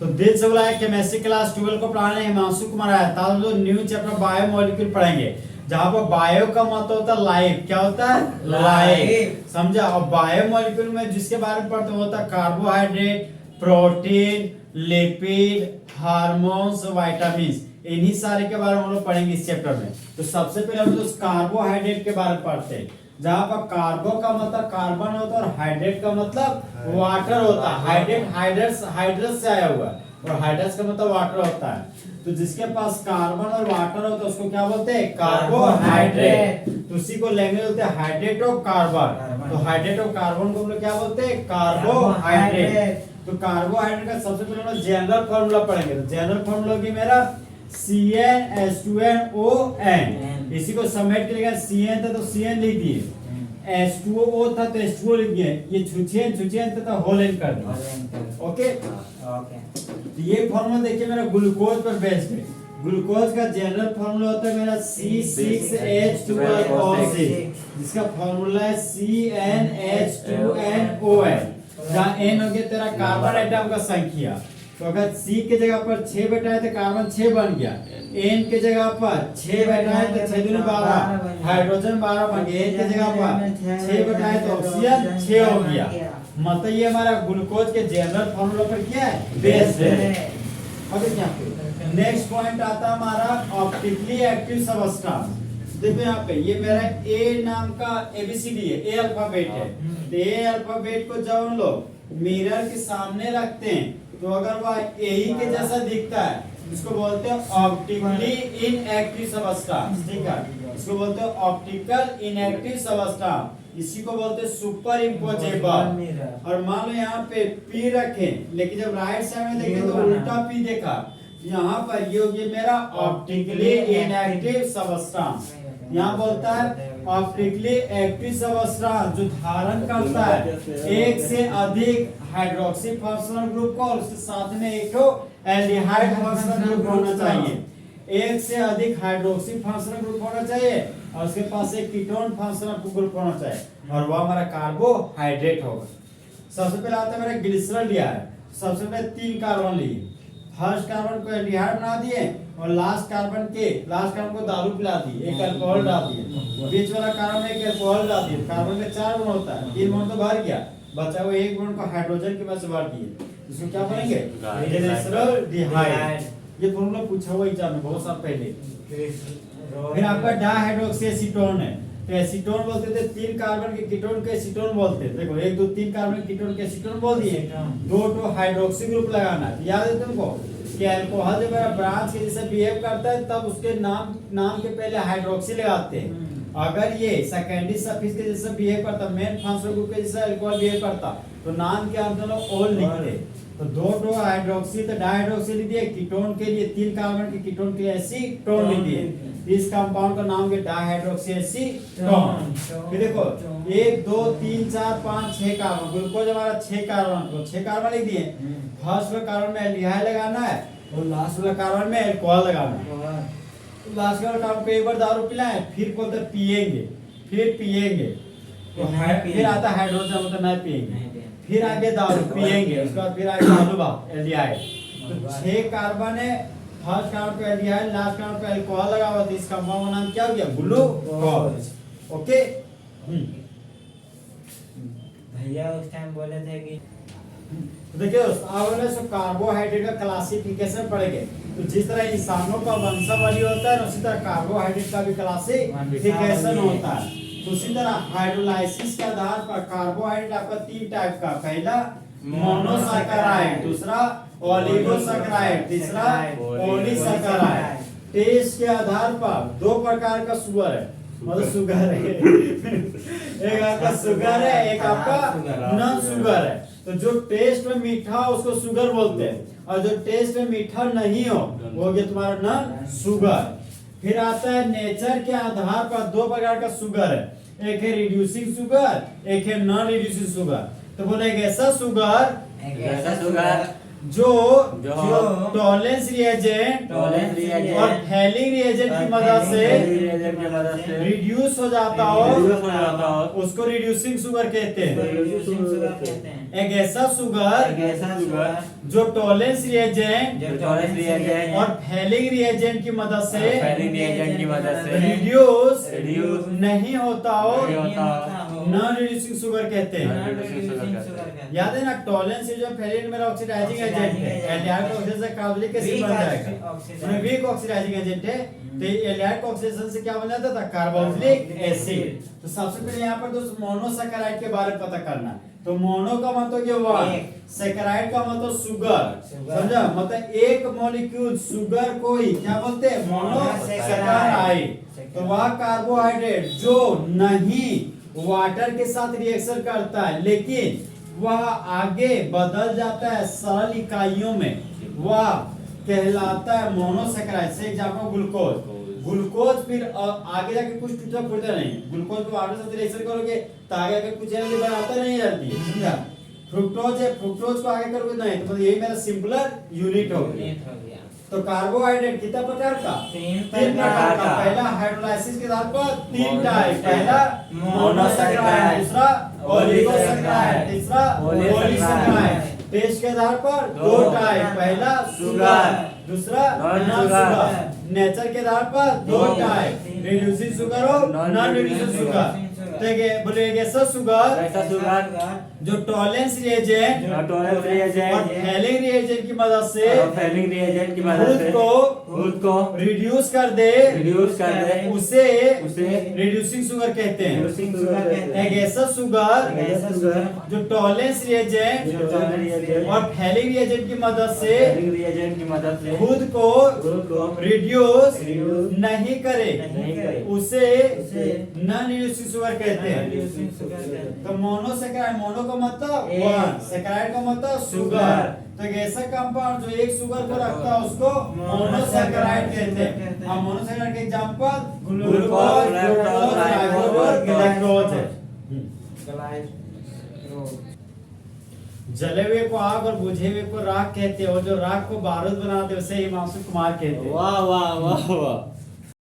तो दिल से बुलाया केमिस्ट्री क्लास 12 को पढ़ाने हिमांशु कुमार आया था। तो न्यू चैप्टर बायोमोलिक्यूल पढ़ेंगे, जहां पर बायो का मतलब होता है लाइफ। क्या होता है? लाइफ। समझा? और बायोमोलिक्यूल में जिसके बारे में पढ़ते होता है carbohydrate, protein, lipid, hormones, vitamin, इन्हीं सारे के बारे में हम लोग पढ़ेंगे इस चैप्टर में। तो सबसे पहले हम लोग कार्बोहाइड्रेट के बारे में पढ़ते हैं, जहां पर कार्बो का मतलब कार्बन होता है और हाइड्रेट का मतलब वाटर होता है। हाइड्रेट हाइड्रस से आया हुआ है और हाइड्रस का मतलब वाटर होता है। तो जिसके पास कार्बन और वाटर होता है उसको क्या बोलते हैं? कार्बोहाइड्रेट। तो उसी को लैंग्वेज बोलते हैं हाइड्रेट ऑफ कार्बन। तो हाइड्रेट ऑफ कार्बन को हम लोग क्या बोलते हैं? कार्बोहाइड्रेट। तो कार्बोहाइड्रेट का सबसे पहले हम लोग जनरल फार्मूला पढ़ेंगे। तो जनरल फार्मूला की मेरा CnH2nOn, इसी को समेट के लिखा Cn था तो Cn लिख दिए, H2O था तो H2O लिख दिए, ये छुचियन था तो होलेन कर दिया। ओके, तो ये फार्मूला देखिए मेरा ग्लूकोज पर बेस्ड है। ग्लूकोज का जनरल फार्मूला होता है मेरा C6H12O6, जिसका फार्मूला है CnH2nOn, जहाँ N हो गया तेरा कार्बन एटम का संख्या। तो अगर C के जगह पर 6 बैठा है तो कार्बन 6 बन गया, N के जगह पर 6 बैठा है तो 6 दूनी 12, हाइड्रोजन 12 बन गया, N के जगह पर 6 बैठा है तो ऑक्सीजन 6 हो गया। मतलब ये हमारा ग्लूकोज के जनरल फार्मूला पर क्या है? बेस्ड है। अगर क्या नेक्स्ट पॉइंट आता है हमारा ऑप्टिकली एक्टिव सबस्टेंस। देखो यहाँ पे ये मेरा A नाम का ABCD है, A अल्फाबेट है। तो A अल्फाबेट को जब हम लोग मिरर के सामने रखते हैं तो अगर वह यही के जैसा दिखता है, इसको बोलते हैं ऑप्टिकली इनएक्टिव सबस्टेंस। ठीक है, इसको बोलते हैं ऑप्टिकल इनएक्टिव सबस्टेंस, इसी को बोलते हैं सुपर इम्पोजेबल। और मान लो यहाँ पे P रखें, लेकिन जब राइट साइड में देखें तो उल्टा P देखा। यहाँ पर ये हो गया मेरा ऑप्टिकली इनएक्टिव सबस्टेंस। यहाँ बोलता है ऑप्टिकली एक्टिव सबस्टेंस जो धारण करता है एक से अधिक हाइड्रोक्सी फंक्शनल ग्रुप को और उसके साथ में एक एल्डिहाइड फंक्शनल ग्रुप होना चाहिए। एक से अधिक हाइड्रोक्सी फंक्शनल ग्रुप होना चाहिए और उसके पास एक कीटोन फंक्शनल ग्रुप होना चाहिए और वह हमारा कार्बोहाइड्रेट होगा। सबसे पहले आता है मेरा ग्लिसरॉल लिया है। सबसे पहले 3 कार्बन लिए, फर्स्ट कार्बन को एल्डिहाइड बना दिए और लास्ट कार्बन को दारू पिला दी, एक अल्कोहल डाल दिए, बीच वाला कार्बन में एक अल्कोहल डाल दिए। कार्बन में 4 बॉन्ड होता है, 3 बॉन्ड तो भर गया, बचा हुआ 1 बॉन्ड को हाइड्रोजन के वजह से भर दिए। इसको क्या बोलेंगे? ग्लिसरॉल्डिहाइड। ये फॉर्मूला पूछा हुआ एग्जाम में बहुत साल पहले। फिर आपका डाइहाइड्रोक्सी एसीटोन है। तो एसीटोन बोलते थे 3 कार्बन के कीटोन को एसीटोन बोलते हैं। देखो 1 2 3 कार्बन के कीटोन के एसीटोन बोल दिए, 2 हाइड्रोक्सी ग्रुप लगाना है। याद है तुमको कि अल्कोहल जब ब्रांच के जैसे बिहेव करता है तब उसके नाम के पहले हाइड्रोक्सी लगाते हैं। अगर ये सेकेंडरी सफिक्स के जैसे बिहेव करता, मेन फंक्शनल ग्रुप के जैसे अल्कोहल बिहेव करता, तो नाम के अंत में ओल लिखते। तो 2 हाइड्रोक्सी तो डाइहाइड्रोक्सी लिख दिए, कीटोन के लिए 3 कार्बन के कीटोन के लिए एसीटोन लिख दिए। इस कंपाउंड का नाम है डाइहाइड्रोक्सी एसीटोन। फिर देखो 1 2 3 4 5 6 कार्बन, ग्लूकोज हमारा 6 कार्बन, तो 6 कार्बन लिख दिए। फर्स्ट वाला कार्बन में एल्डिहाइड लगाना है और लास्ट वाला कार्बन में अल्कोहल लगाना है। लास्ट वाला कार्बन को एक बार दारू पिलाएं, फिर बोलते पिएंगे, फिर पिएंगे, तो फिर आता हाइड्रोजन, मतलब नहीं पिएंगे, फिर आगे दारू पिएंगे, उसके बाद फिर आगे आलूबा एल्डिहाइड। तो 6 कार्बन है, फर्स्ट कार्बन पे एल्डिहाइड, लास्ट कार्बन पे अल्कोहल लगा हुआ, तो इस कंपाउंड का नाम क्या हो गया? ग्लूकोज। ओके भैया उस टाइम बोले थे कि तो देखिए अब कार्बोहाइड्रेट का क्लासिफिकेशन पढ़ेंगे। तो जिस तरह इंसानों का वंशावली होता है उसी तरह कार्बोहाइड्रेट का भी क्लासिफिकेशन होता है। तो उसी तरह हाइड्रोलाइसिस के आधार पर कार्बोहाइड्रेट आपका 3 टाइप का, पहला मोनोसैकेराइड, दूसरा ओलिगोसैकेराइड, तीसरा पॉलीसैकेराइड। टेस्ट के आधार पर 2 प्रकार का शुगर है, मतलब शुगर है एक आपका शुगर है, एक आपका नॉन शुगर है। तो जो टेस्ट में मीठा हो उसको शुगर बोलते हैं और जो टेस्ट में मीठा नहीं हो वो हो गया तुम्हारा नॉन शुगर। फिर आता है नेचर के आधार पर 2 प्रकार का शुगर है, एक है रिड्यूसिंग शुगर, एक है नॉन रिड्यूसिंग शुगर। तो बोले एक ऐसा शुगर जो जो टॉलेंस रिएजेंट टॉलेंस रिएजेंट और फैलिंग रिएजेंट की मदद से रिएजेंट की मदद से रिड्यूस हो जाता हो रिड्यूस हो जाता हो उसको रिड्यूसिंग शुगर कहते हैं। रिड्यूसिंग शुगर कहते हैं। एक ऐसा शुगर एक ऐसा शुगर जो टॉलेंस रिएजेंट जो टॉलेंस रिएजेंट और फैलिंग रिएजेंट की मदद से फैलिंग रिएजेंट की मदद से रिड्यूस रिड्यूस नहीं होता हो नहीं होता हो नॉन रिड्यूसिंग शुगर कहते हैं। रिड्यूसिंग शुगर कहते हैं। याद है ना टॉलेंस जो फैलिन मेरा ऑक्सीडाइजिंग एजेंट है, एल्डिहाइड का ऑक्सीडेशन से कार्बोनिक एसिड बन जाएगा। तो वीक ऑक्सीडाइजिंग एजेंट है तो एल्डिहाइड का ऑक्सीडेशन से क्या बन जाता था कार्बोक्सिलिक एसिड। तो सबसे पहले यहाँ पर दोस्त मोनोसैकेराइड के बारे में पता करना। तो मोनो का मतलब क्या हुआ, सैकेराइड का मतलब शुगर, समझा, मतलब एक मॉलिक्यूल शुगर को ही क्या बोलते हैं मोनोसैकेराइड। तो वह कार्बोहाइड्रेट जो नहीं वाटर के साथ रिएक्शन करता है लेकिन वह आगे बदल जाता है सरल इकाइयों में, वह कहलाता है मोनोसैकेराइड। से एग्जांपल ग्लूकोज, ग्लूकोज फिर आगे जाके कुछ टूटा फूटता नहीं। ग्लूकोज को वाटर से रिएक्शन करोगे तो आगे आगे कुछ एनर्जी बनाता नहीं जल्दी, समझा। फ्रुक्टोज है, फ्रुक्टोज को आगे करोगे नहीं, तो मतलब यही मेरा सिंपलर यूनिट हो गया। तो कार्बोहाइड्रेट कितना प्रकार का, तीन प्रकार का। पहला हाइड्रोलाइसिस के आधार पर तीन टाइप, पहला मोनोसैकेराइड, दूसरा ओलिगोसैकेराइड, तीसरा पॉलीसैकेराइड। टेस्ट के आधार पर दो टाइप, पहला शुगर, दूसरा नॉन शुगर। नेचर के आधार पर दो टाइप, रिड्यूसिंग शुगर और नॉन रिड्यूसिंग शुगर। तो बोले ऐसा शुगर जो टॉलेंस रिएजेंट टॉलेंस रिएजेंट और फैलिंग रिएजेंट की मदद से फैलिंग रिएजेंट की मदद से खुद को रिड्यूस कर दे उसे रिड्यूसिंग शुगर कहते हैं। रिड्यूसिंग शुगर कहते हैं। एक ऐसा शुगर जो टॉलेंस रिएजेंट और फैलिंग रिएजेंट की मदद से खुद को रिड्यूस नहीं करे उसे नॉन रिड्यूसिंग शुगर कहते हैं। तो मोनोसैकेराइड, मोनो का मतलब वन, सैकेराइड का मतलब शुगर। तो एक ऐसा कंपाउंड जो एक शुगर को रखता है उसको मोनोसैकेराइड कहते हैं। अब मोनोसैकेराइड के example glucose, fructose, ribose, galactose है। जले हुए को आग और बुझे हुए को राख कहते हैं और जो राख को बारूद बनाते हैं उसे हिमांशु कुमार कहते हैं। वाह वाह वाह वाह।